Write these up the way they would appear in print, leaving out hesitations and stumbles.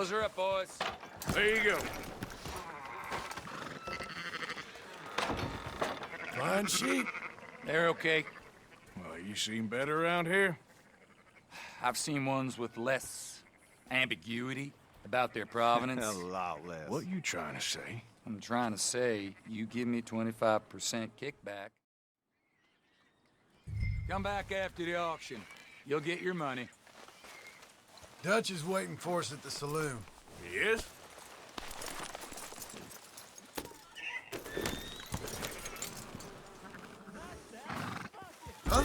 Close her up, boys. There you go. Fine sheep. They're okay. Well, you seen better around here? I've seen ones with less ambiguity about their provenance. A lot less. What you trying to say? I'm trying to say, you give me 25% kickback. Come back after the auction. You'll get your money. Dutch is waiting for us at the saloon. He is? Huh?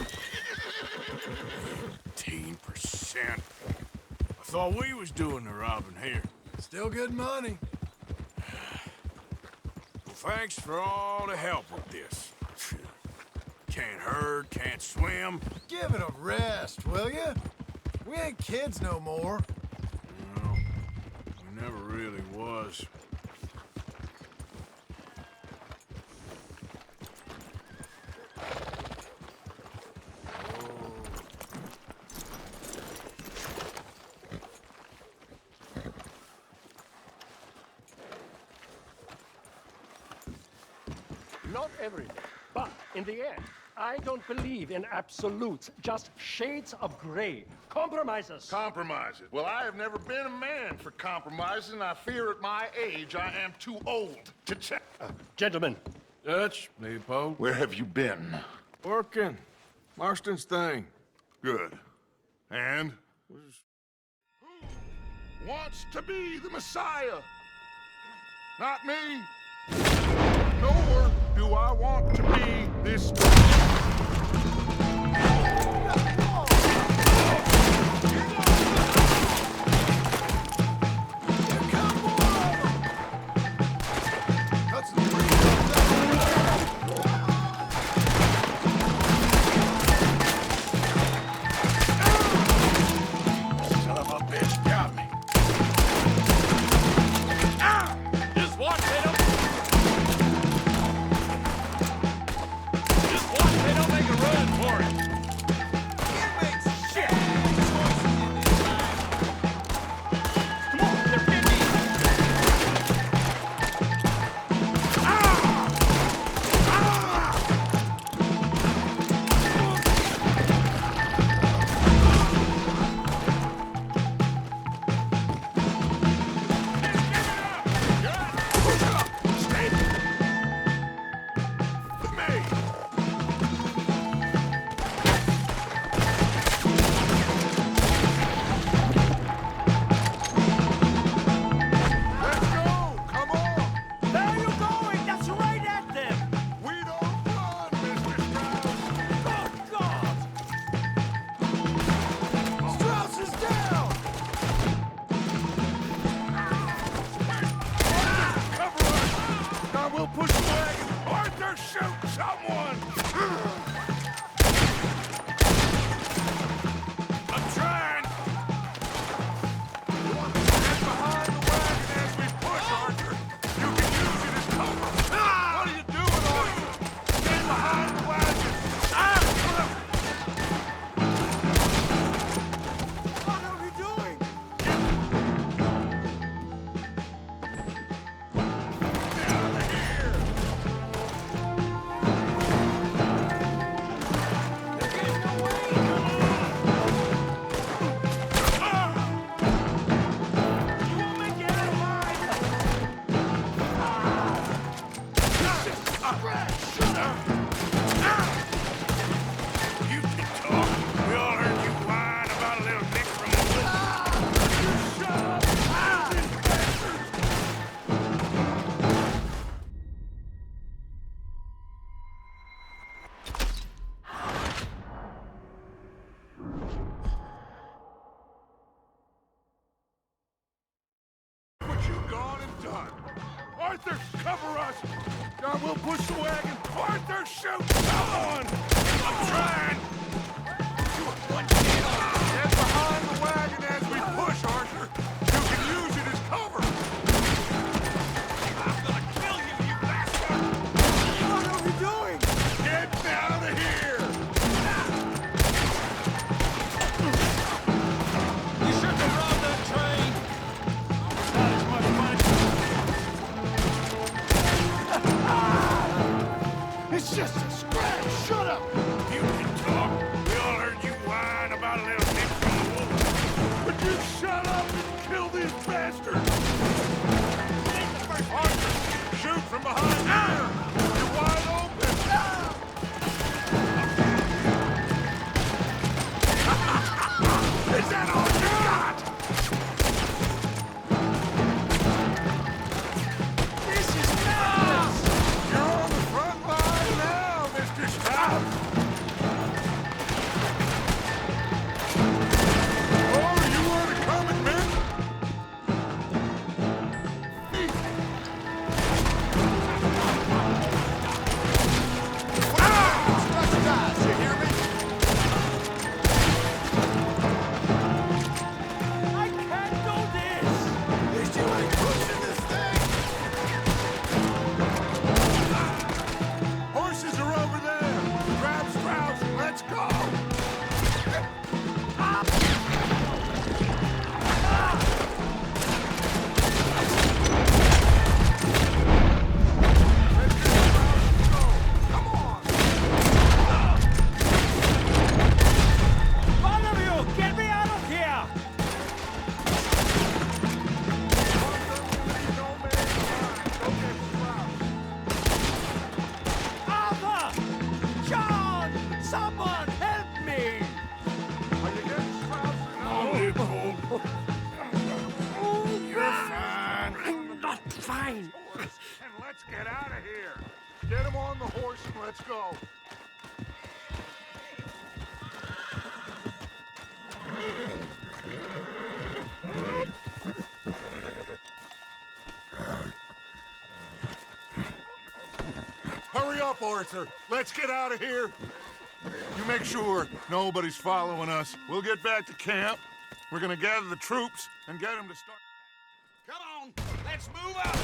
15%. I thought we was doing the robbing here. Still good money. Well, thanks for all the help with this. Can't herd, can't swim. Give it a rest, will ya? We ain't kids no more. No, we never really was. Not everything, but in the end, I don't believe in absolutes, just shades of gray. Compromises. Compromises. Well, I have never been a man for compromises, and I fear at my age I am too old to check. Gentlemen, Dutch, Leopold. Where have you been? Working. Marston's thing. Good. And? Who wants to be the Messiah? Not me. Nor do I want to be this. Son of a bitch got me. Just watch it. Just watch they don't make a run for it. You make shit! come on, they're 50. Where are you going? That's right at them. We don't run, Mr. Strauss. Oh, God! Strauss is down! Cover us! I will push the wagon. Arthur, shoot someone! I'm trying. Get behind the wagon as we push, Arthur. You can use it as cover. What are you doing, Arthur? Stay behind the wagon. What are we doing? Get out of here! They're getting away! You won't make it alive. You can talk. We all heard you whine about a little nick from the Shut up! These bastards! What you gone and done? Arthur, cover us! God will push the wagon! Arthur, shoot someone! I'm trying! Get behind the wagon as we push, Arthur! You can use it as cover! I'm gonna kill you, you bastard! What are we doing? Get out of here! You shouldn't have robbed that train. It's just a scratch. Shut up. You can talk. We all heard you whine about a little nip from the wolf. Would you shut up and kill these bastards? Arthur, shoot from behind here. You're wide open. Is that all you got? This is nuts. You're on the front line now, Mr. Stout. Oh, you weren't coming, man. Stretch guys, you hear me? I can't do this. At least you ain't pushing this thing. Horses are over there. Grab Strauss and let's go. One of you, get me out of here. Arthur! John! Someone help me! Are you getting Strauss? No, You're fine. I'm not fine. And let's get out of here. Get him on the horse and let's go. Hurry up, Arthur. Let's get out of here. You make sure nobody's following us. We'll get back to camp. We're gonna gather the troops and get them to start. Come on, let's move up.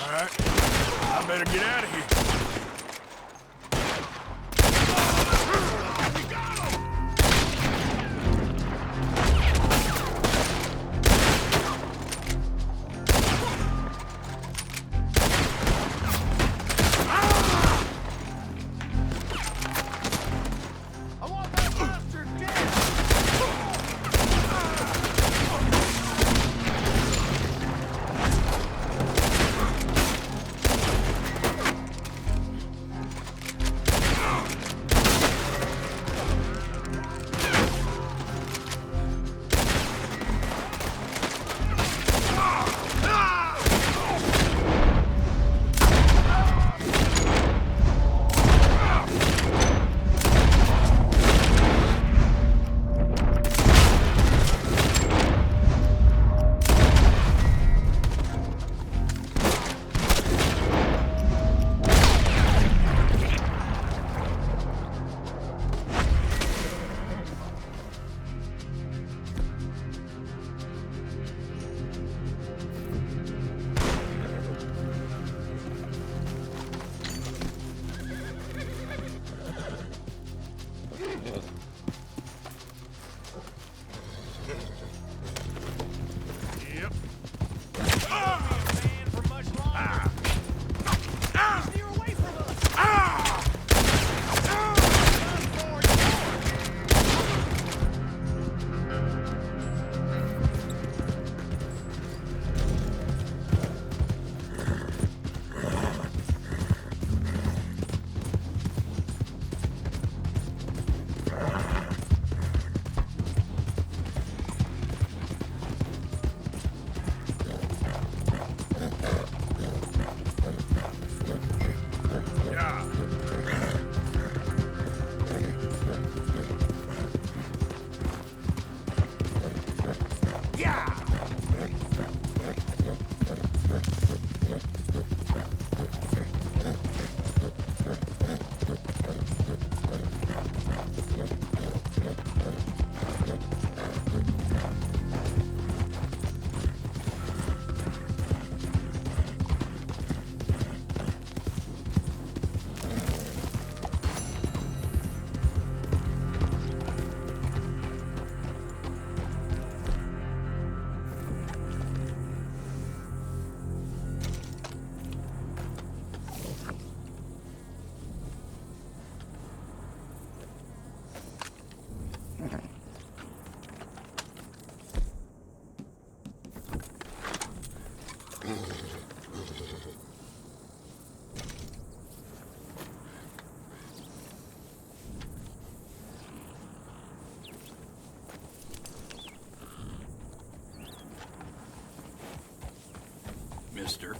All right. I better get out of here. We got him! I want that bastard dead! mister.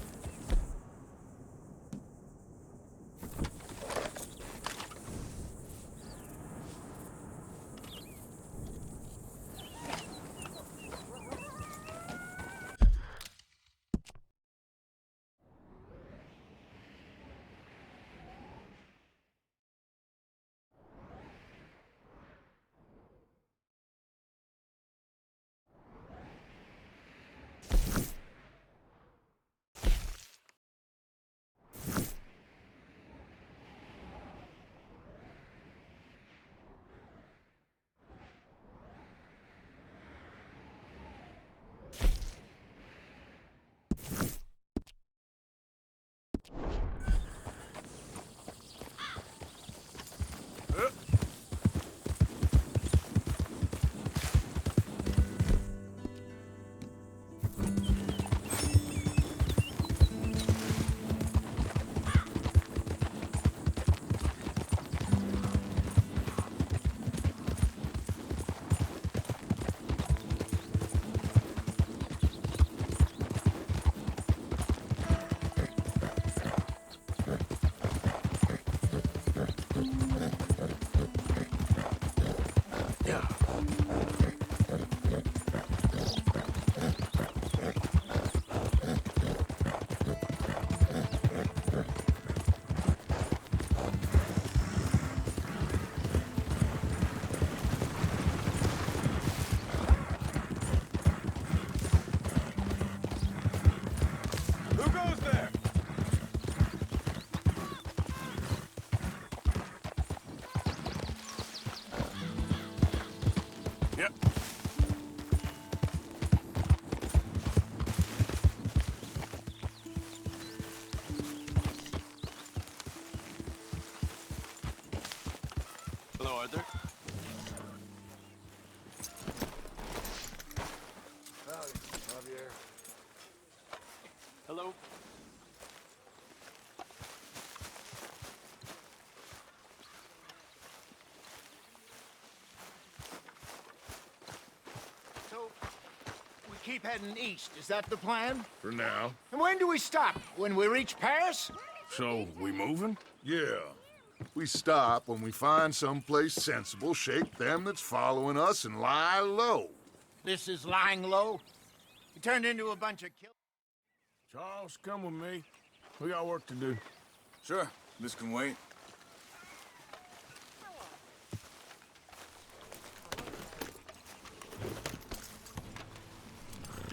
Hello, Arthur. Howdy, Javier. Hello. So, we keep heading east, is that the plan? For now. And when do we stop? When we reach Paris? So, we moving? Yeah. We stop when we find someplace sensible, shake them that's following us, and lie low. This is lying low. We turned into a bunch of kill. Charles, come with me. We got work to do. Sure, this can wait.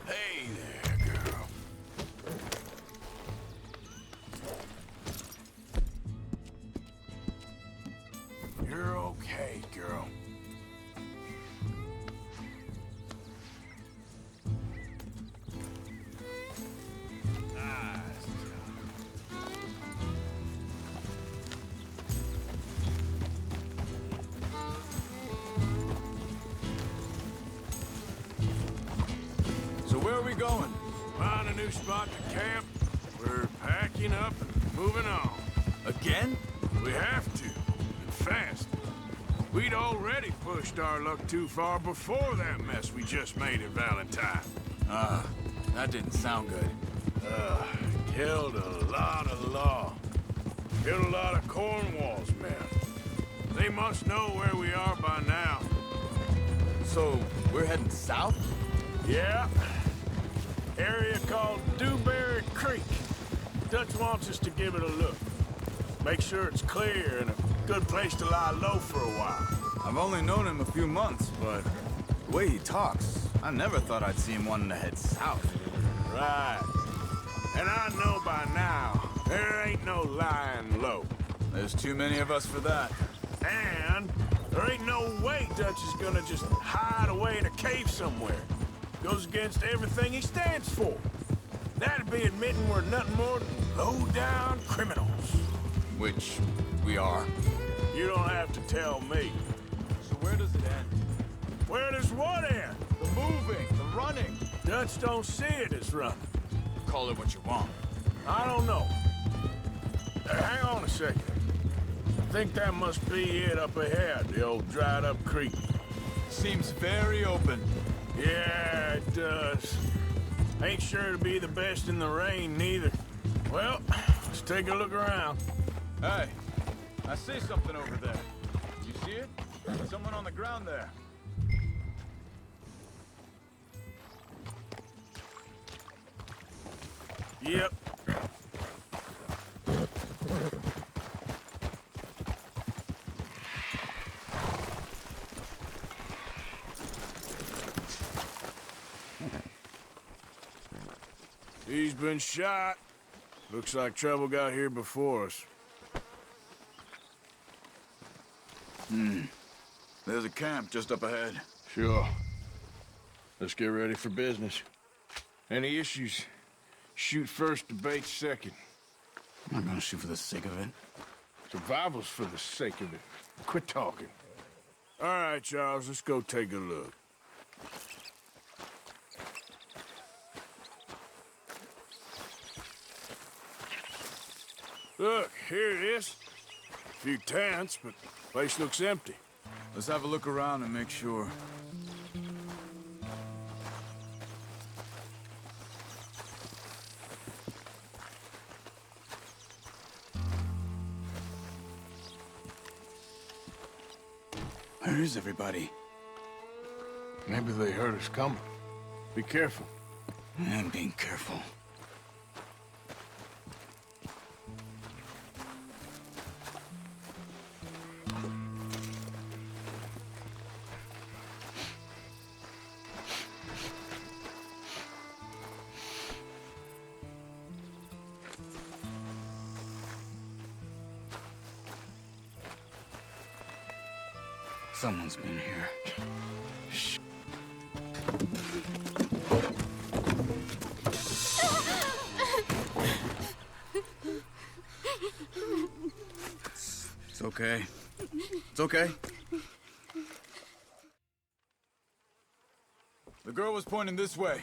Hey there, girl. You're okay, girl. So where are we going? Find a new spot to camp. We're packing up and moving on. Again? We have to, and fast. We'd already pushed our luck too far before that mess we just made at Valentine. That didn't sound good. Killed a lot of law. Killed a lot of Cornwall's men. They must know where we are by now. So, we're heading south? Yeah. Area called Dewberry Creek. Dutch wants us to give it a look. Make sure it's clear and a good place to lie low for a while. I've only known him a few months, but the way he talks, I never thought I'd see him wanting to head south. Right. And I know by now, there ain't no lying low. There's too many of us for that. And there ain't no way Dutch is gonna just hide away in a cave somewhere. Goes against everything he stands for. That'd be admitting we're nothing more than low-down criminals. Which we are. You don't have to tell me. So where does it end? Where does what end? The moving, the running. Dutch don't see it as running. Call it what you want. I don't know. Hang on a second. I think that must be it up ahead, the old dried-up creek. Seems very open. Yeah, it does. Ain't sure to be the best in the rain, neither. Well, let's take a look around. Hey, I see something over there. You see it? Someone on the ground there. Yep. He's been shot. Looks like trouble got here before us. There's a camp just up ahead. Sure. Let's get ready for business. Any issues? Shoot first, debate second. I'm not gonna shoot for the sake of it. Survival's for the sake of it. Quit talking. All right, Charles, let's go take a look. Look, here it is. A few tents, but the place looks empty. Let's have a look around and make sure. Where is everybody? Maybe they heard us coming. Be careful. I'm being careful. Someone's been here. Shh. It's okay. It's okay. The girl was pointing this way.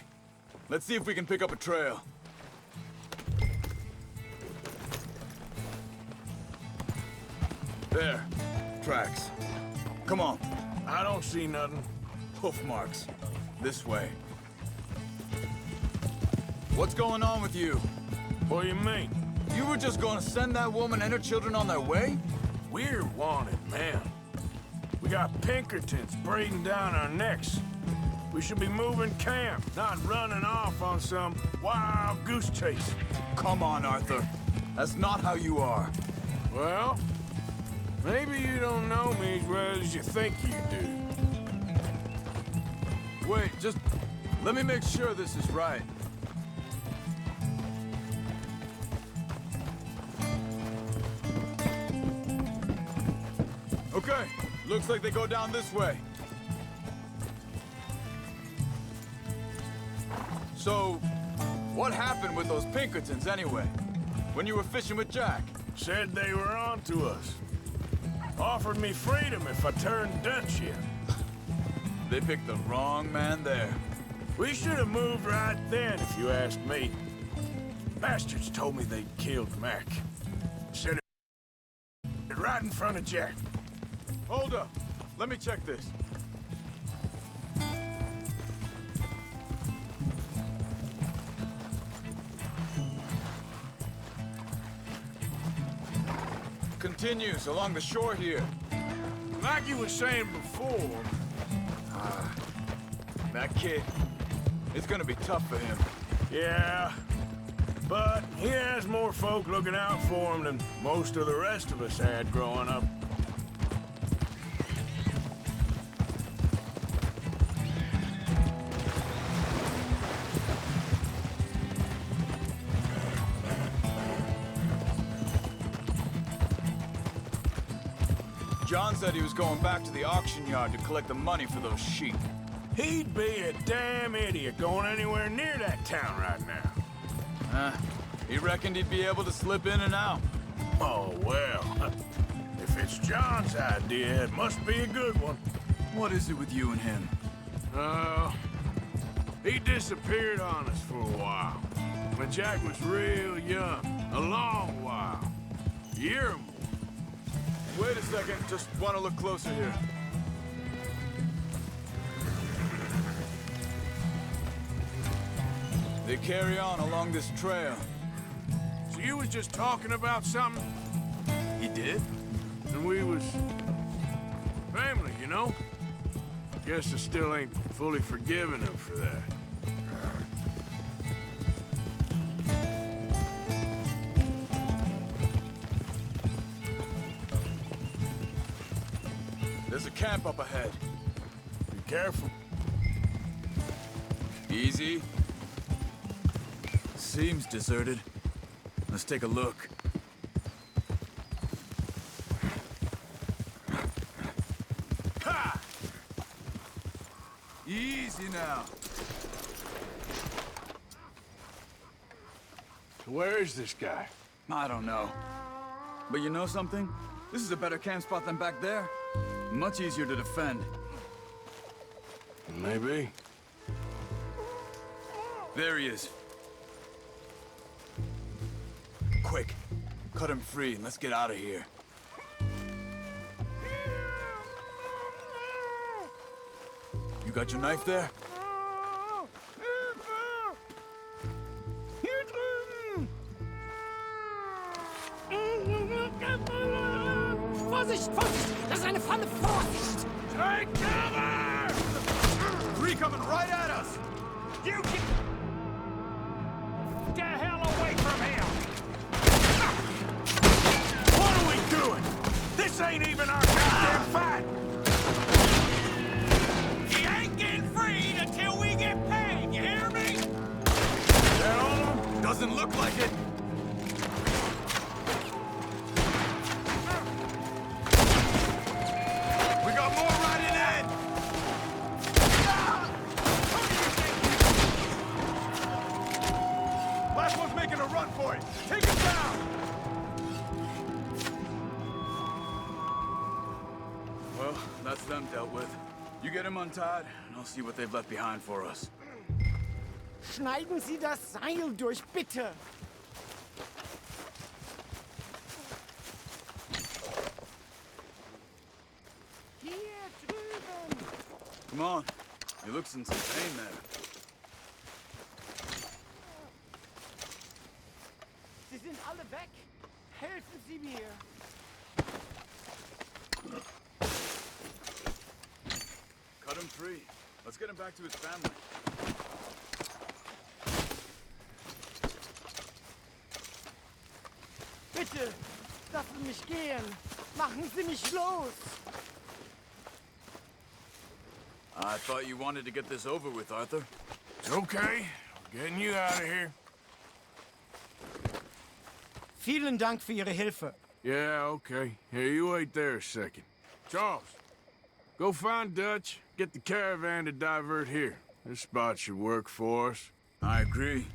Let's see if we can pick up a trail. There. Tracks. Come on. I don't see nothing. Hoof marks. This way. What's going on with you? What do you mean? You were just gonna send that woman and her children on their way? We're wanted, man. We got Pinkertons breathing down our necks. We should be moving camp, not running off on some wild goose chase. Come on, Arthur. That's not how you are. Well, maybe you don't know me as well as you think you do. Wait, just let me make sure this is right. Okay, looks like they go down this way. So, what happened with those Pinkertons anyway? When you were fishing with Jack? Said they were on to us. Offered me freedom if I turned Dutch in. They picked the wrong man there. We should have moved right then, if you ask me. Bastards told me they'd killed Mac. Said it right in front of Jack. Hold up. Let me check this. Continues along the shore here. Like you were saying before, That kid, it's gonna be tough for him. yeah. But he has more folk looking out for him than most of the rest of us had growing up. John said he was going back to the auction yard to collect the money for those sheep. He'd be a damn idiot going anywhere near that town right now. He reckoned he'd be able to slip in and out. Oh, well. If it's John's idea, it must be a good one. What is it with you and him? He disappeared on us for a while. When Jack was real young. A long while. Year or more. Wait a second, just want to look closer here. They carry on along this trail. So you was just talking about something, He did? and we was family, you know? Guess I still ain't fully forgiven him for that. There's a camp up ahead. Be careful. Easy. Seems deserted. Let's take a look. Ha! Easy now. So where is this guy? I don't know. But you know something? This is a better camp spot than back there. Much easier to defend. Maybe. There he is. Quick, cut him free and let's get out of here. You got your knife there? Vorsicht, Vorsicht! Das ist eine Falle! Vorsicht! Take cover! Three coming right at us! You get the hell away from him! What are we doing? This ain't even our goddamn fight! He ain't getting freed until we get paid, you hear me? That all of them? Doesn't look like it. We got more riding in! Last one's making a run for it. Take him down! Well, that's them dealt with. You get him untied, and I'll see what they've left behind for us. Schneiden Sie das Seil durch, bitte! Hier drüben! Come on. He looks in some pain there. Sie sind alle weg! Helfen Sie mir! Cut him free. Let's get him back to his family. Bitte! Lassen Sie mich gehen! Machen Sie mich los! I thought you wanted to get this over with, Arthur. It's okay. We're getting you out of here. Vielen Dank für Ihre Hilfe. Yeah, okay. Here, you wait there a second. Charles, go find Dutch. Get the caravan to divert here. This spot should work for us. I agree.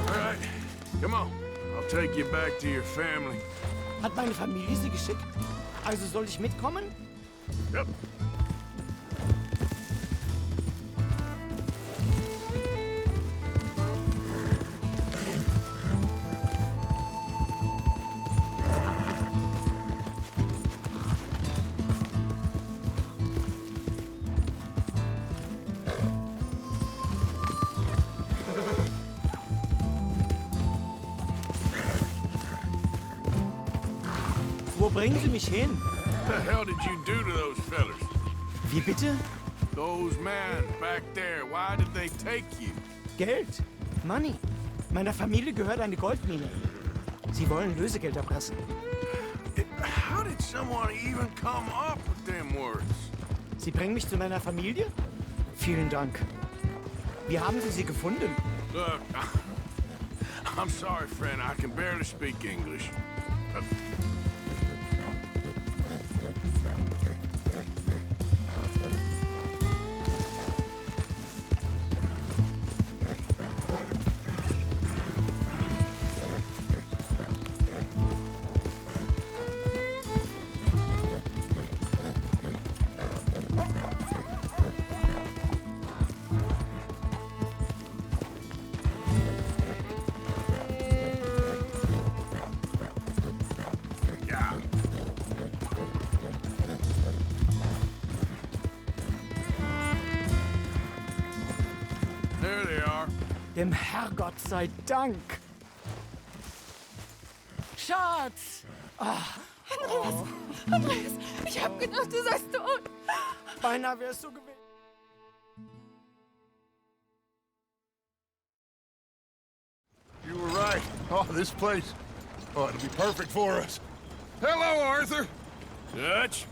All right, come on. I'll take you back to your family. Hat meine Familie Sie geschickt? Also soll ich mitkommen? Yep. Wo bringen Sie mich hin? What the hell did you do to those fellers? Wie bitte? Those men back there, why did they take you? Geld. Money. Meiner Familie gehört eine Goldmine. Sie wollen Lösegeld erpressen. How did someone even come up with them words? Sie bringen mich zu meiner Familie? Vielen Dank. Wie haben Sie sie gefunden? Look, I'm sorry, friend. I can barely speak English. Dem Herrgott sei Dank. Schatz! Andreas, ich hab gedacht, du seist tot. Beinahe wärst du gewesen. You were right. Oh, this place. Oh, it'll be perfect for us. Hello, Arthur. Dutch?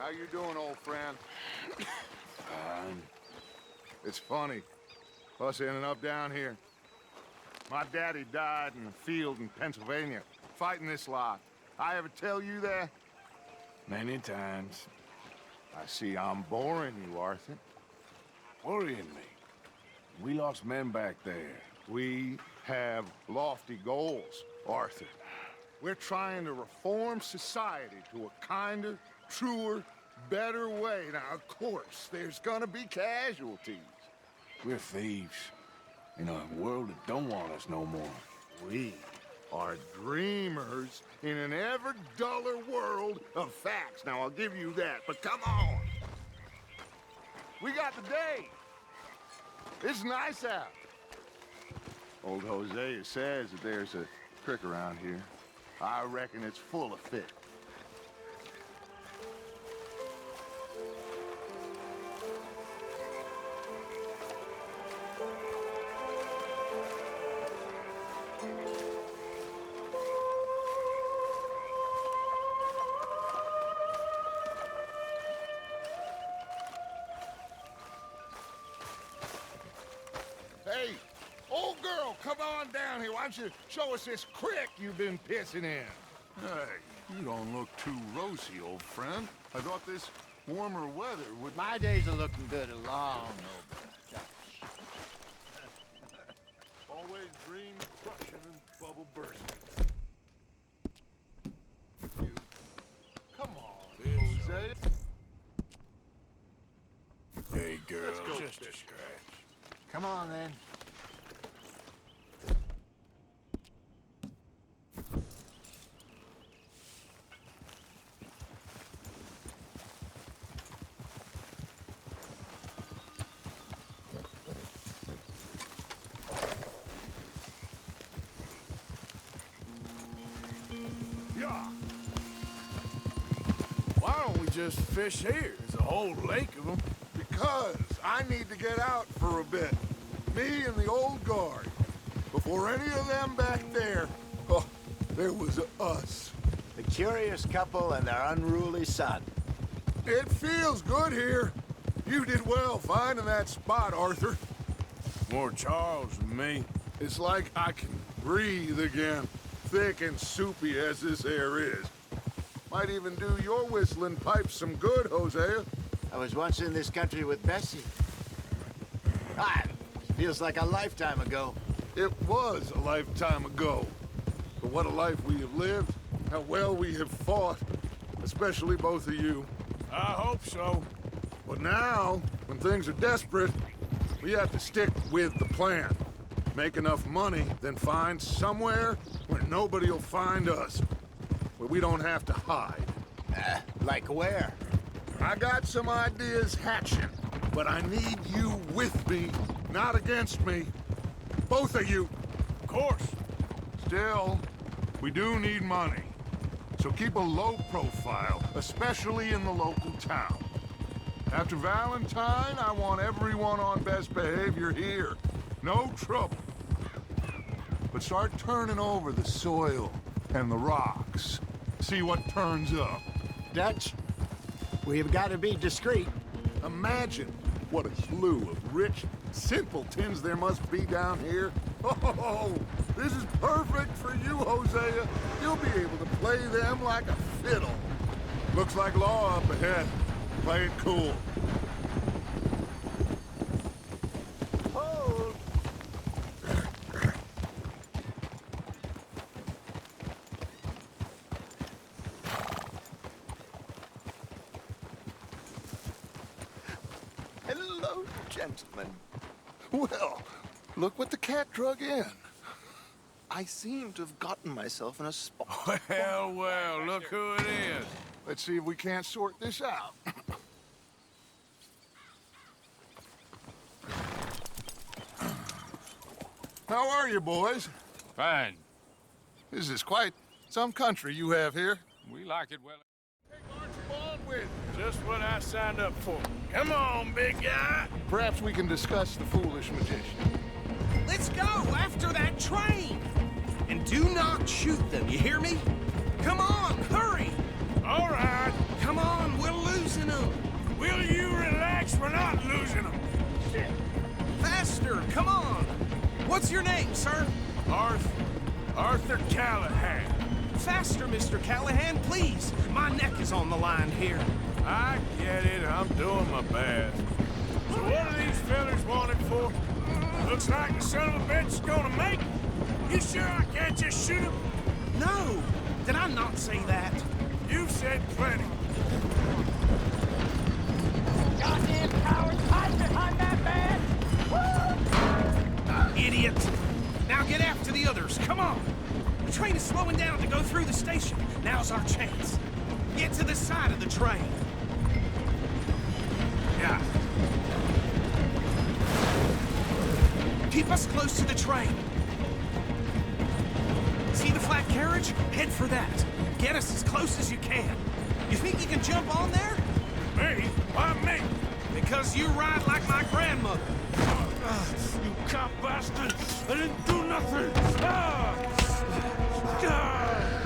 How you doing, old friend? Fine. It's funny, us ending up down here. My daddy died in the field in Pennsylvania, fighting this lot. I ever tell you that? Many times. I see I'm boring you, Arthur. Worrying me. We lost men back there. We have lofty goals, Arthur. We're trying to reform society to a kinder, truer, better way. Now, of course, there's gonna be casualties. We're thieves. In a world that don't want us no more. We are dreamers in an ever duller world of facts. Now, I'll give you that, but come on. We got the day. It's nice out. Old Hosea says that there's a creek around here. I reckon it's full of fish. Hey, old girl, come on down here. Why don't you show us this creek you've been pissing in? Hey, you don't look too rosy, old friend. I thought this warmer weather would... My days are looking good along over. Always dream crushing and bubble bursting. Come on, Jose. Hey, girl, Let's go just a fishing. scratch. Come on, then. Yeah. Why don't we just fish here? There's a whole lake of them. Because I need to get out for a bit. Me and the old guard. Before any of them back there, oh, there was us. The curious couple and their unruly son. It feels good here. You did well finding that spot, Arthur. More Charles than me. It's like I can breathe again, thick and soupy as this air is. Might even do your whistling pipes some good, Hosea. I was once in this country with Bessie. Ah, feels like a lifetime ago. It was a lifetime ago. But what a life we have lived, how well we have fought, especially both of you. I hope so. But now, when things are desperate, we have to stick with the plan. Make enough money, then find somewhere where nobody will find us. Where we don't have to hide. Like where? I got some ideas hatching, but I need you with me, not against me. Both of you. Of course. Still, we do need money. So keep a low profile, especially in the local town. After Valentine, I want everyone on best behavior here. No trouble. But start turning over the soil and the rocks. See what turns up. Dutch? We've got to be discreet. Imagine what a slew of rich simpletons there must be down here. Oh, this is perfect for you, Hosea. You'll be able to play them like a fiddle. Looks like law up ahead. Play it cool. Hold. Hello, gentlemen. Well, look what the cat drug in. I seem to have gotten myself in a spot. Well, well, look who it is. Let's see if we can't sort this out. How are you, boys? Fine. This is quite some country you have here. We like it well. Take Archibald with you. Just what I signed up for. Come on, big guy. Perhaps we can discuss the foolish magician. Let's go after that train! And do not shoot them, you hear me? Come on, hurry! All right. Come on, we're losing them! Will you relax? We're not losing them. Shit. Faster, come on! What's your name, sir? Arthur Callahan. Faster, Mr. Callahan, please! My neck is on the line here. I get it. I'm doing my best. So what are these fellas wanted for? Looks like the son of a bitch is gonna make it. You sure I can't just shoot him? No! Did I not say that? You've said plenty. Goddamn cowards hide behind that badge! Idiot! Now get after the others, come on! The train is slowing down to go through the station. Now's our chance. Get to the side of the train. Yeah. Keep us close to the train. See the flat carriage? Head for that. Get us as close as you can. You think you can jump on there? Me? Why me? Because you ride like my grandmother. You cop bastard! I didn't do nothing!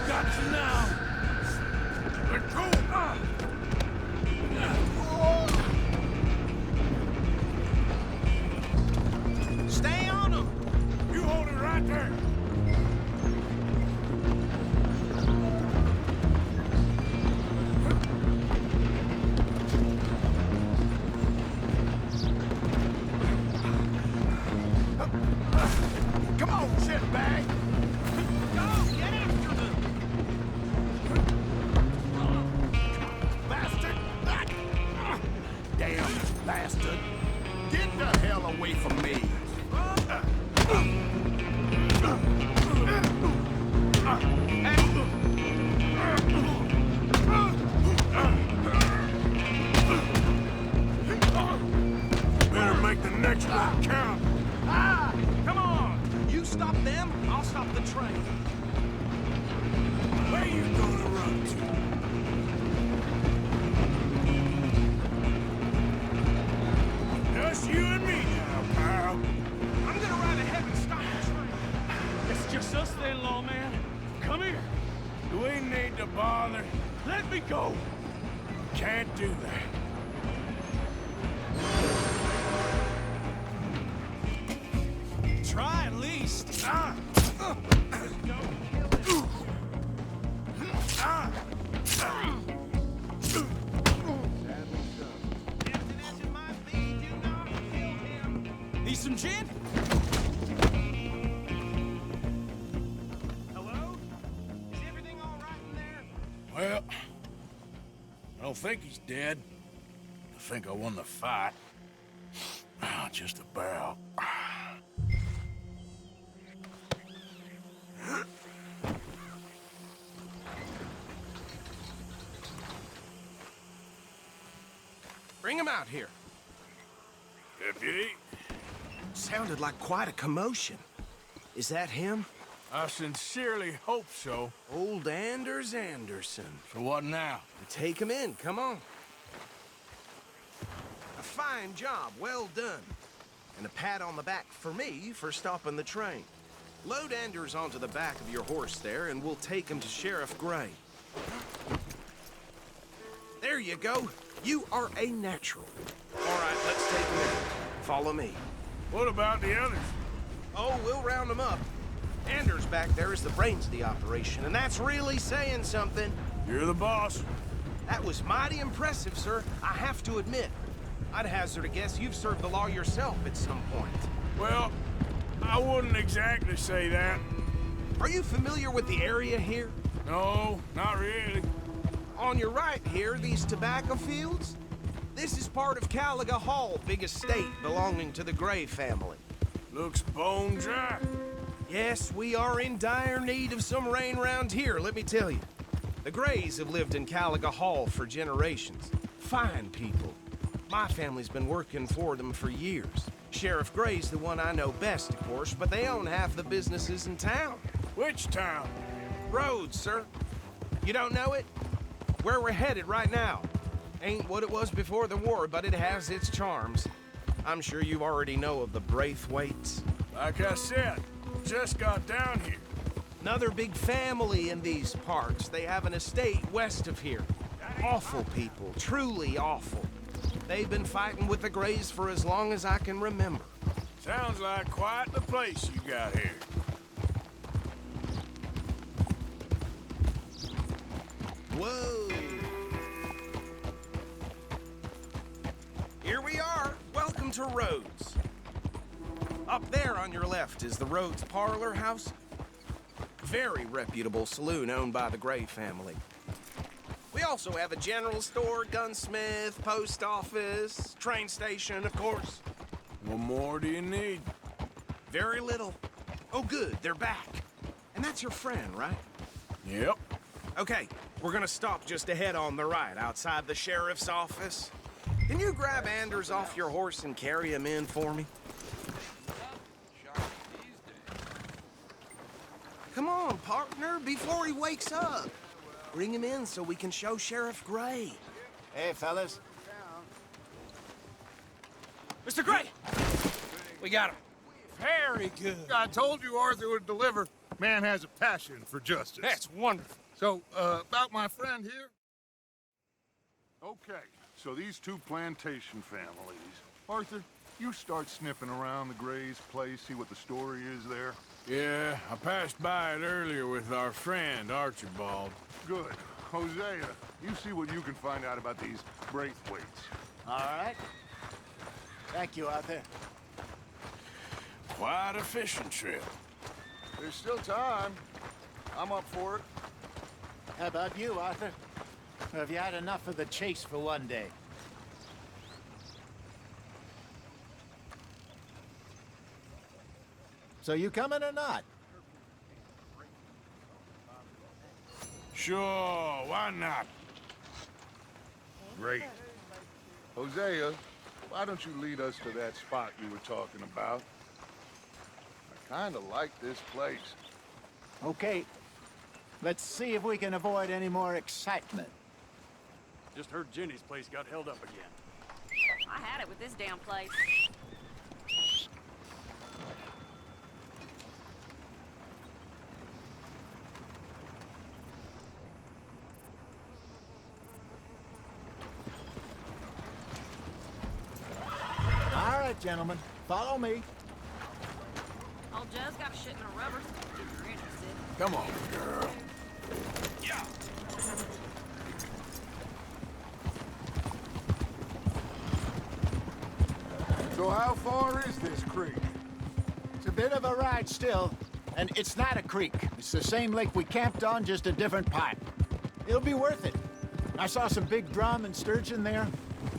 Got you now! Let go! Stay on them! You hold it right there! Come on, shitbag! Go! Get after them! Bastard! Damn bastard! Get the hell away from me! Better make the next one count! Come on! You stop them, I'll stop the train. Where you gonna run to? Just you and me now, pal. I'm gonna ride ahead and stop the train. It's just us then, lawman. Come here. Do we need to bother? Let me go. Can't do that. Try at least. Need some gin? Hello? Is everything all right in there? Well, I don't think he's dead. I think I won the fight. Just about. Bring him out here. Deputy, Sounded like quite a commotion. Is that him? I sincerely hope so. Old Anders Anderson. So what now? Take him in, come on. A fine job, well done. And a pat on the back for me for stopping the train. Load Anders onto the back of your horse there, and we'll take him to Sheriff Gray. There you go. You are a natural. All right, let's take a minute. Follow me. What about the others? Oh, we'll round them up. Anders back there is the brains of the operation, and that's really saying something. You're the boss. That was mighty impressive, sir. I have to admit. I'd hazard a guess you've served the law yourself at some point. Well, I wouldn't exactly say that. Are you familiar with the area here? No, not really. On your right here, these tobacco fields? This is part of Caliga Hall, big estate belonging to the Gray family. Looks bone dry. Yes, we are in dire need of some rain round here, let me tell you. The Grays have lived in Caliga Hall for generations. Fine people. My family's been working for them for years. Sheriff Gray's the one I know best, of course, but they own half the businesses in town. Which town? Rhodes, sir. You don't know it? Where we're headed right now. Ain't what it was before the war, but it has its charms. I'm sure you already know of the Braithwaites. Like I said, just got down here. Another big family in these parts. They have an estate west of here. Awful people, truly awful. They've been fighting with the Grays for as long as I can remember. Sounds like quite the place you got here. Whoa! Here we are. Welcome to Rhodes. Up there on your left is the Rhodes Parlor House. Very reputable saloon owned by the Gray family. We also have a general store, gunsmith, post office, train station, of course. What more do you need? Very little. Oh, good, they're back. And that's your friend, right? Yep. Okay, we're gonna stop just ahead on the right, outside the sheriff's office. Can you grab Anders off your horse and carry him in for me? Come on, partner, before he wakes up. Bring him in so we can show Sheriff Gray. Hey, fellas. Mr. Gray! We got him. Very good. I told you Arthur would deliver. Man has a passion for justice. That's wonderful. So, about my friend here? Okay, so these two plantation families. Arthur, you start sniffing around the Gray's place, see what the story is there. Yeah, I passed by it earlier with our friend, Archibald. Good. Hosea, you see what you can find out about these Braithwaites. All right. Thank you, Arthur. Quite a fishing trip. There's still time. I'm up for it. How about you, Arthur? Or have you had enough of the chase for one day? So you coming or not? Sure, why not? Great. Hosea, why don't you lead us to that spot you were talking about? I kind of like this place. Okay. Let's see if we can avoid any more excitement. Just heard Jenny's place got held up again. I had it with this damn place. All right, gentlemen. Follow me. Old Joe's got a shipment of rubbers, if you're interested. Come on, girl. Yeah. So how far is this creek? It's a bit of a ride still, and it's not a creek. It's the same lake we camped on, just a different pipe. It'll be worth it. I saw some big drum and sturgeon there.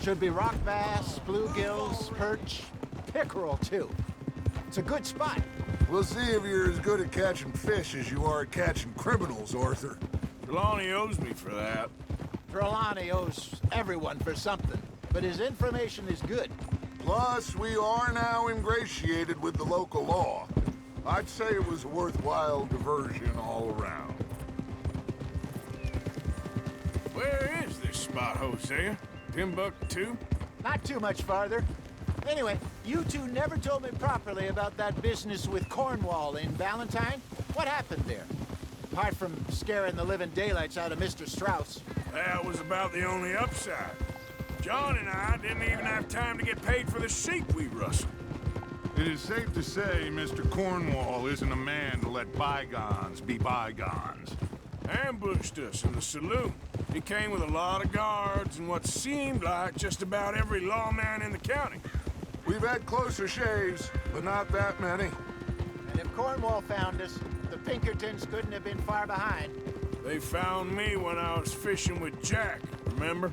Should be rock bass, bluegills, perch, pickerel, too. It's a good spot. We'll see if you're as good at catching fish as you are at catching criminals, Arthur. Trelawney owes me for that. Trelawney owes everyone for something, but his information is good. Plus, we are now ingratiated with the local law. I'd say it was a worthwhile diversion all around. Where is this spot, Hosea? Timbuktu? Not too much farther. Anyway, you two never told me properly about that business with Cornwall in Valentine. What happened there? Apart from scaring the living daylights out of Mr. Strauss. That was about the only upside. John and I didn't even have time to get paid for the sheep we rustled. It is safe to say Mr. Cornwall isn't a man to let bygones be bygones. Ambushed us in the saloon. He came with a lot of guards and what seemed like just about every lawman in the county. We've had closer shaves, but not that many. And if Cornwall found us, the Pinkertons couldn't have been far behind. They found me when I was fishing with Jack, remember?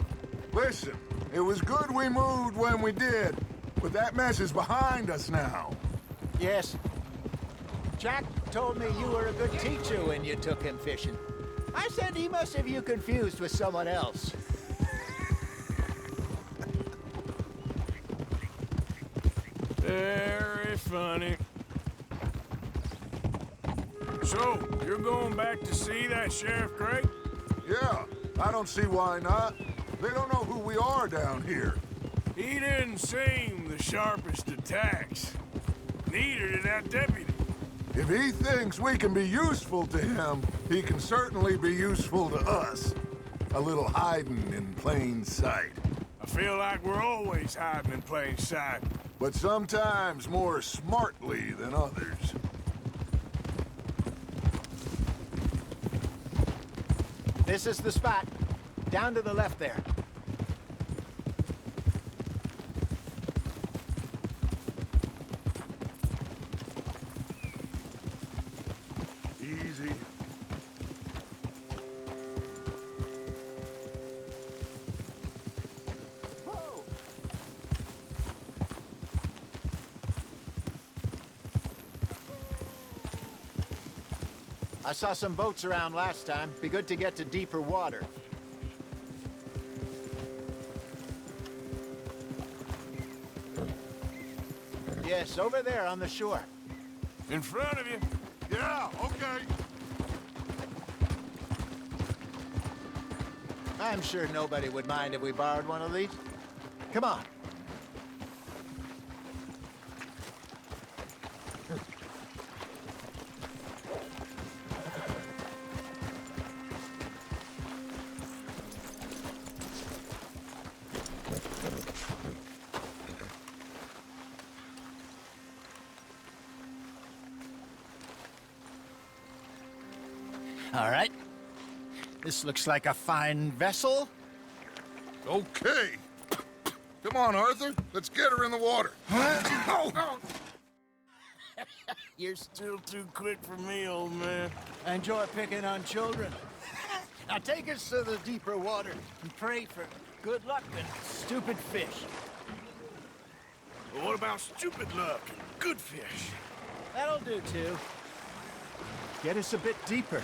Listen, it was good we moved when we did, but that mess is behind us now. Yes. Jack told me you were a good teacher when you took him fishing. I said he must have you confused with someone else. Very funny. So, you're going back to see that Sheriff Craig? Yeah, I don't see why not. They don't know who we are down here. He didn't seem the sharpest attacks. Neither did that deputy. If he thinks we can be useful to him, he can certainly be useful to us. A little hiding in plain sight. I feel like we're always hiding in plain sight. But sometimes more smartly than others. This is the spot. Down to the left there. Easy. Whoa. I saw some boats around last time. Be good to get to deeper water. Yes, over there on the shore. In front of you. Yeah, okay. I'm sure nobody would mind if we borrowed one of these. Come on. All right. This looks like a fine vessel. Okay. Come on, Arthur. Let's get her in the water. You're still too quick for me, old man. I enjoy picking on children. Now take us to the deeper water and pray for good luck and stupid fish. But what about stupid luck and good fish? That'll do, too. Get us a bit deeper.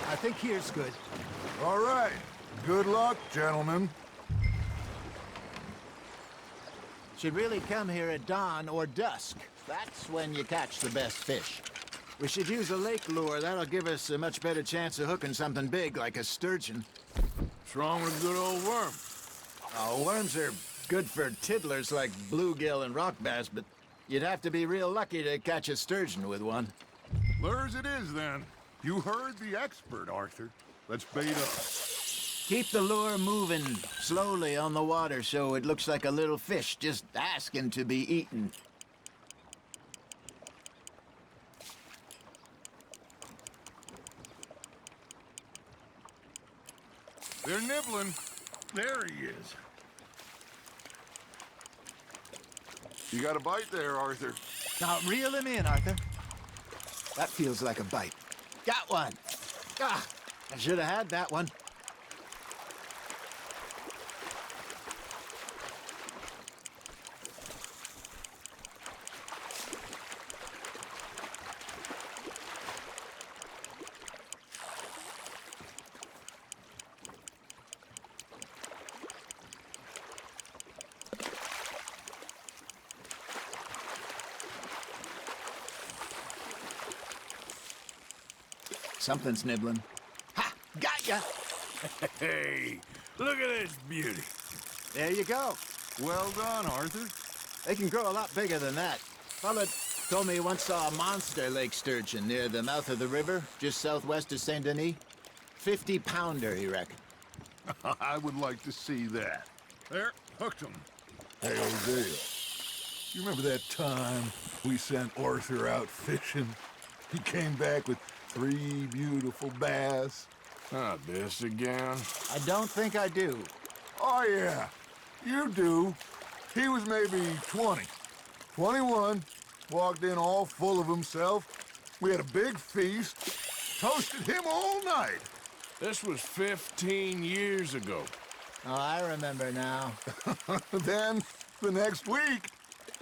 I think here's good. All right. Good luck, gentlemen. Should really come here at dawn or dusk. That's when you catch the best fish. We should use a lake lure. That'll give us a much better chance of hooking something big like a sturgeon. What's wrong with a good old worm? Oh, worms are good for tiddlers like bluegill and rock bass, but you'd have to be real lucky to catch a sturgeon with one. Lures it is, then. You heard the expert, Arthur. Let's bait up. Keep the lure moving slowly on the water so it looks like a little fish just asking to be eaten. They're nibbling. There he is. You got a bite there, Arthur. Now reel him in, Arthur. That feels like a bite. Got one. Ah, I should have had that one. Something's nibbling. Ha! Got ya! Hey, look at this beauty. There you go. Well done, Arthur. They can grow a lot bigger than that. Fella told me he once saw a monster lake sturgeon near the mouth of the river, just southwest of Saint Denis. 50-pounder, he reckoned. I would like to see that. There, hooked him. Hey, Hosea. You remember that time we sent Arthur out fishing? He came back with 3 beautiful bass. Not this again. I don't think I do. Oh, yeah. You do. He was maybe 20. 21. Walked in all full of himself. We had a big feast. Toasted him all night. This was 15 years ago. Oh, I remember now. Then, the next week,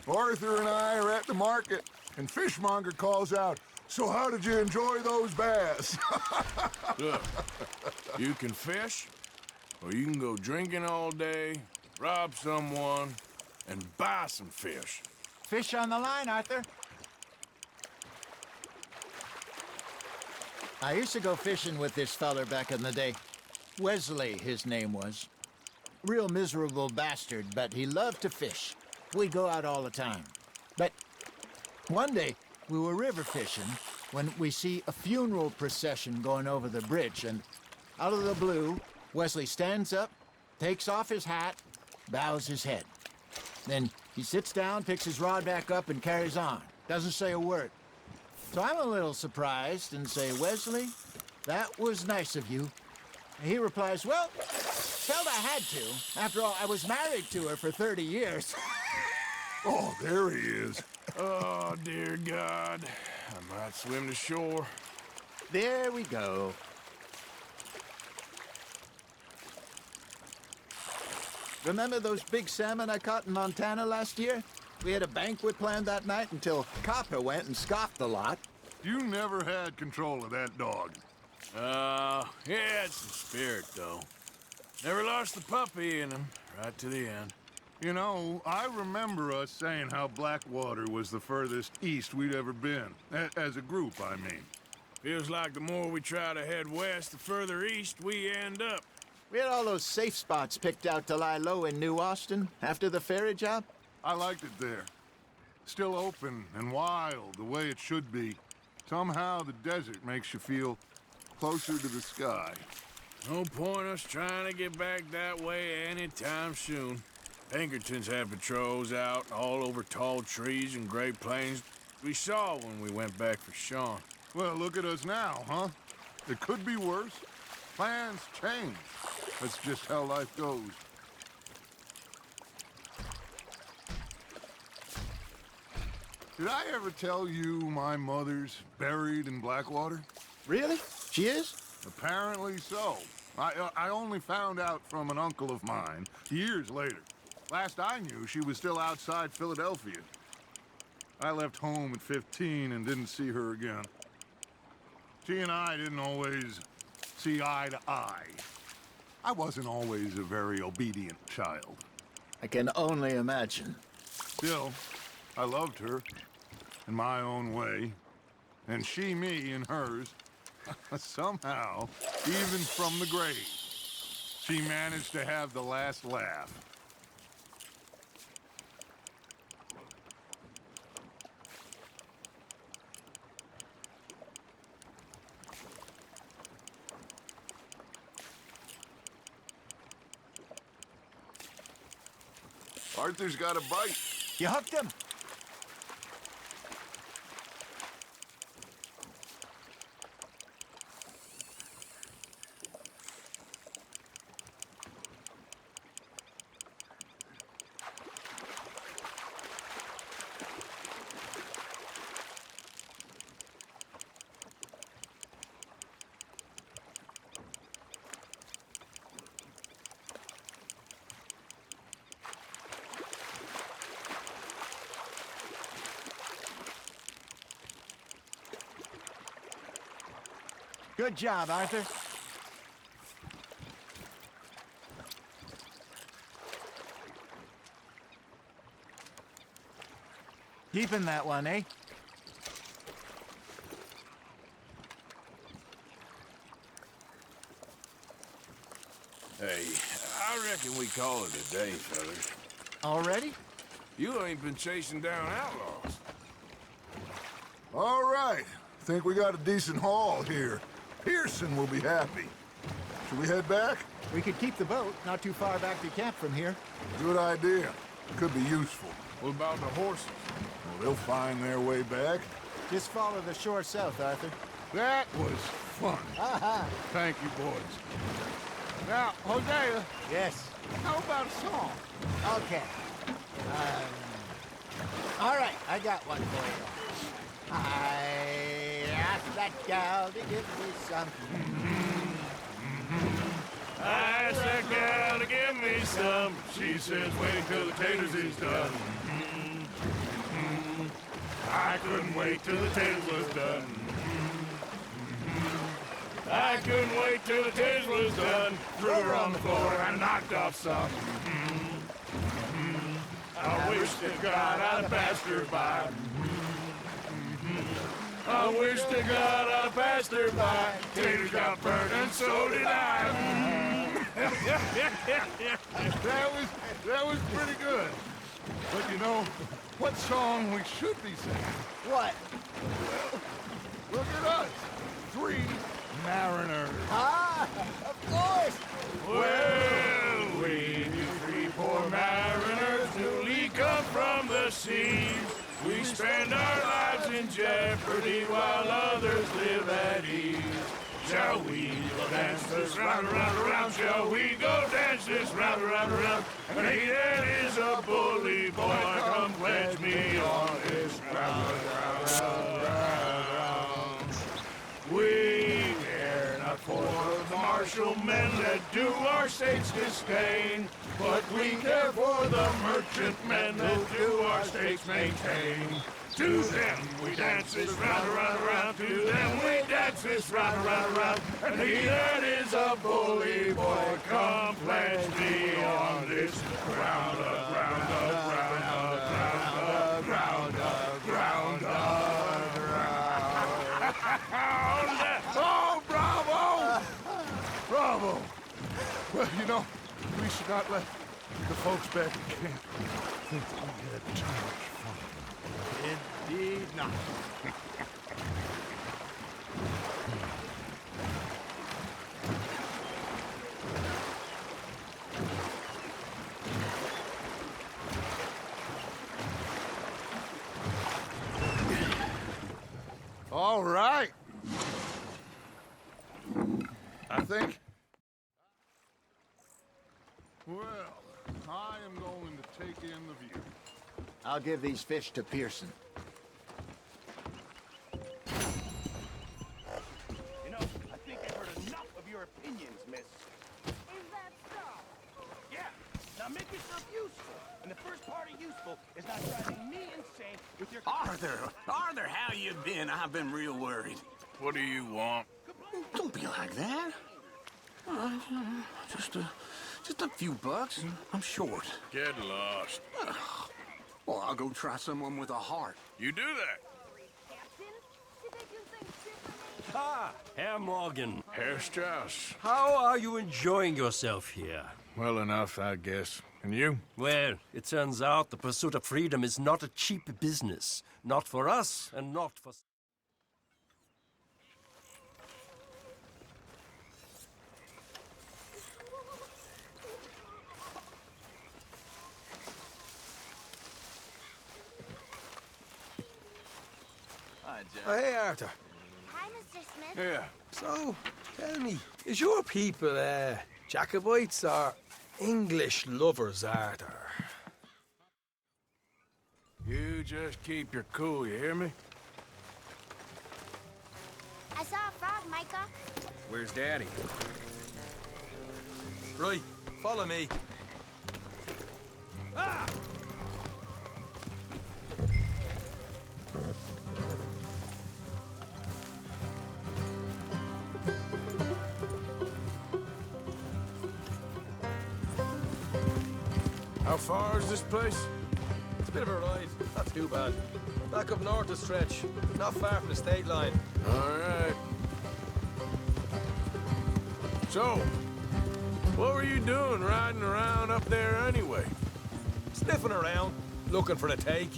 Arthur and I are at the market, and Fishmonger calls out, "So how did you enjoy those bass?" Look, you can fish, or you can go drinking all day, rob someone, and buy some fish. Fish on the line, Arthur. I used to go fishing with this feller back in the day. Wesley, his name was. Real miserable bastard, but he loved to fish. We'd go out all the time. But one day, we were river fishing when we see a funeral procession going over the bridge, and out of the blue, Wesley stands up, takes off his hat, bows his head. Then he sits down, picks his rod back up, and carries on. Doesn't say a word. So I'm a little surprised and say, "Wesley, that was nice of you." And he replies, "Well, felt I had to. After all, I was married to her for 30 years. Oh, there he is. Oh, dear God. I might swim to shore. There we go. Remember those big salmon I caught in Montana last year? We had a banquet planned that night until Copper went and scoffed a lot. You never had control of that dog. He had some spirit, though. Never lost the puppy in him, right to the end. You know, I remember us saying how Blackwater was the furthest east we'd ever been. As a group, I mean. Feels like the more we try to head west, the further east we end up. We had all those safe spots picked out to lie low in New Austin after the ferry job. I liked it there. Still open and wild, the way it should be. Somehow the desert makes you feel closer to the sky. No point us trying to get back that way anytime soon. Pinkertons had patrols out all over tall trees and Great Plains. We saw when we went back for Sean. Well, look at us now, huh? It could be worse. Plans change. That's just how life goes. Did I ever tell you my mother's buried in Blackwater? Really? She is? Apparently so. I only found out from an uncle of mine years later. Last I knew, she was still outside Philadelphia. I left home at 15 and didn't see her again. She and I didn't always see eye to eye. I wasn't always a very obedient child. I can only imagine. Still, I loved her in my own way, and she me in hers. Somehow, even from the grave, she managed to have the last laugh. Arthur's got a bite. You hooked him. Good job, Arthur. Keeping that one, eh? Hey, I reckon we call it a day, fellas. Already? You ain't been chasing down outlaws. All right. Think we got a decent haul here. Pearson will be happy. Should we head back? We could keep the boat not too far back to camp from here. Good idea. Could be useful. What about the horses? Well, they'll find their way back. Just follow the shore south, Arthur. That was fun. Thank you, boys. Now, Hosea, Yes. how about a song? Okay. All right, I got one for you. I asked that gal to give me some. I asked that gal to give me some. She says, wait till the taters is done. I couldn't wait till the taters was done. I couldn't wait till the taters was done. Threw her on the floor and knocked off some. I wish to God I'd passed her by. I wish to God I'd passed her by. Taters got burned and so did I. That was pretty good. But you know, what song we should be singing? What? Look at us. 3 mariners. Ah, of course. Well, we 3 poor mariners newly come from the seas. We spend our lives in jeopardy while others live at ease. Shall we go dance this round, around, around? Shall we go dance this round, around, around? And he that is a bully boy, come pledge me on this round, round, round, round. We care not for the martial men that do our states disdain, but we care for the merchant men that do our states maintain. To them we dance this round, around, around. To them we dance this round, around, around. And he that is a bully boy, come pledge me on this ground, ground, ground, ground, ground, ground, ground, ground. Oh, bravo! Bravo! Well, you know, we should not let the folks back in camp think that we had too much fun. Indeed not. All right. I think. Well, I am going to take in the view. I'll give these fish to Pearson. You know, I think I've heard enough of your opinions, miss. Is that so? Yeah, now make yourself useful. And the first part of useful is not driving me insane with your... Arthur, how you been? I've been real worried. What do you want? Don't be like that. Just a few bucks. I'm short. Get lost. Well, I'll go try someone with a heart. You do that. Captain? Did they do things differently? Ah, Herr Morgan. Herr Strauss. How are you enjoying yourself here? Well enough, I guess. And you? Well, it turns out the pursuit of freedom is not a cheap business. Not for us, and not for... Oh, hey, Arthur. Hi, Mr. Smith. Yeah. So, tell me, is your people, Jacobites or English lovers, Arthur? You just keep your cool, you hear me? I saw a frog, Micah. Where's Daddy? Right, follow me. Ah! How far is this place? It's a bit of a ride, not too bad. Back up north a stretch, not far from the state line. All right. So, what were you doing riding around up there anyway? Sniffing around, looking for the take.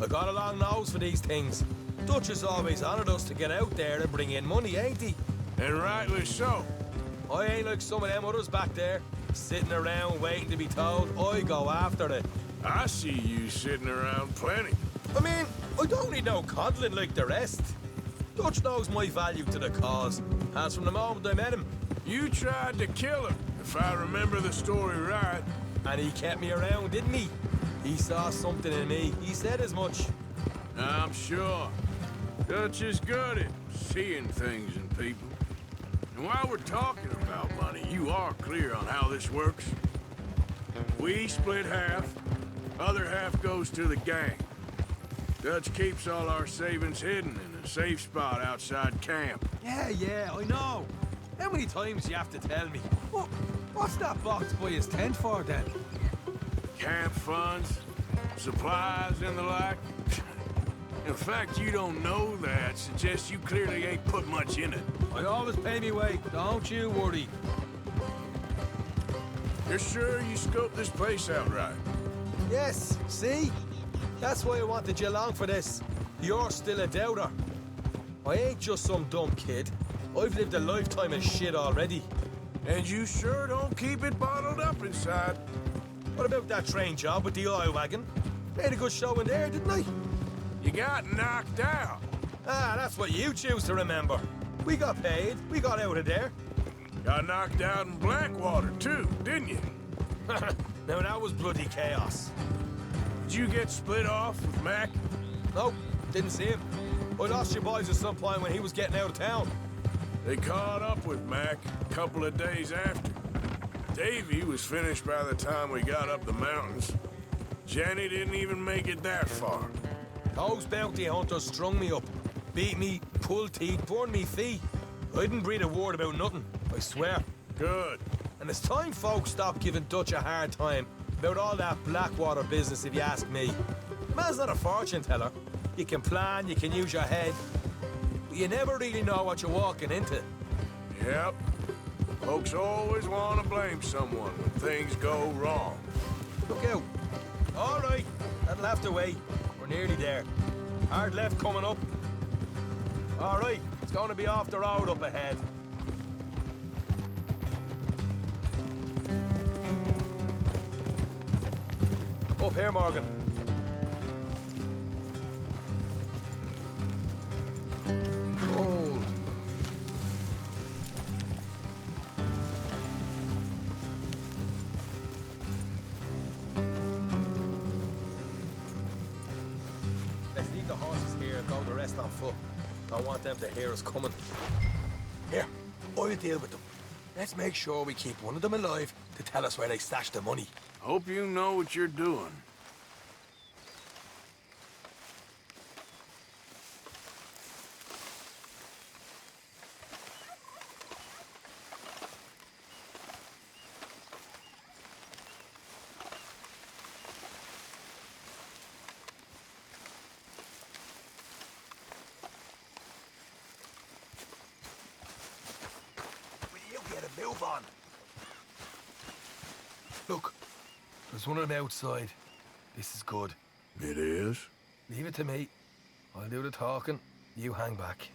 I got a long nose for these things. Dutch has always honored us to get out there and bring in money, ain't he? And rightly so. I ain't like some of them others back there, sitting around waiting to be told. I go after it. I see you sitting around plenty. I mean, I don't need no coddling like the rest. Dutch knows my value to the cause, as from the moment I met him. You tried to kill him, if I remember the story right. And he kept me around, didn't he? He saw something in me. He said as much. I'm sure. Dutch is good at seeing things in people. And while we're talking about money, you are clear on how this works. We split half, other half goes to the gang. Dutch keeps all our savings hidden in a safe spot outside camp. Yeah, I know. How many times you have to tell me? What's that box by his tent for, then? Camp funds, supplies, and the like. The fact you don't know that suggests you clearly ain't put much in it. I always pay me way, don't you worry. You're sure you scoped this place out right? Yes, see? That's why I wanted you along for this. You're still a doubter. I ain't just some dumb kid. I've lived a lifetime of shit already. And you sure don't keep it bottled up inside. What about that train job with the oil wagon? Made a good show in there, didn't I? You got knocked out. Ah, that's what you choose to remember. We got paid. We got out of there. Got knocked out in Blackwater, too, didn't you? Now, that was bloody chaos. Did you get split off with Mac? Nope, didn't see him. I lost your boys at some point when he was getting out of town. They caught up with Mac a couple of days after. Davy was finished by the time we got up the mountains. Jenny didn't even make it that far. Those bounty hunters strung me up, beat me, pulled teeth, burned me feet. I didn't breathe a word about nothing, I swear. Good. And it's time folks stopped giving Dutch a hard time about all that Blackwater business, if you ask me. The man's not a fortune teller. You can plan, you can use your head, but you never really know what you're walking into. Yep. Folks always want to blame someone when things go wrong. Look out. All right, that'll have to wait. We're nearly there. Hard left coming up. All right, it's going to be off the road up ahead. Up here, Morgan. Cold. Let's leave the horses here and go the rest on foot. I want them to hear us coming. Here, I'll deal with them. Let's make sure we keep one of them alive to tell us where they stashed the money. Hope you know what you're doing. Move on. Look, there's one of them outside. This is good. It is? Leave it to me. I'll do the talking. You hang back.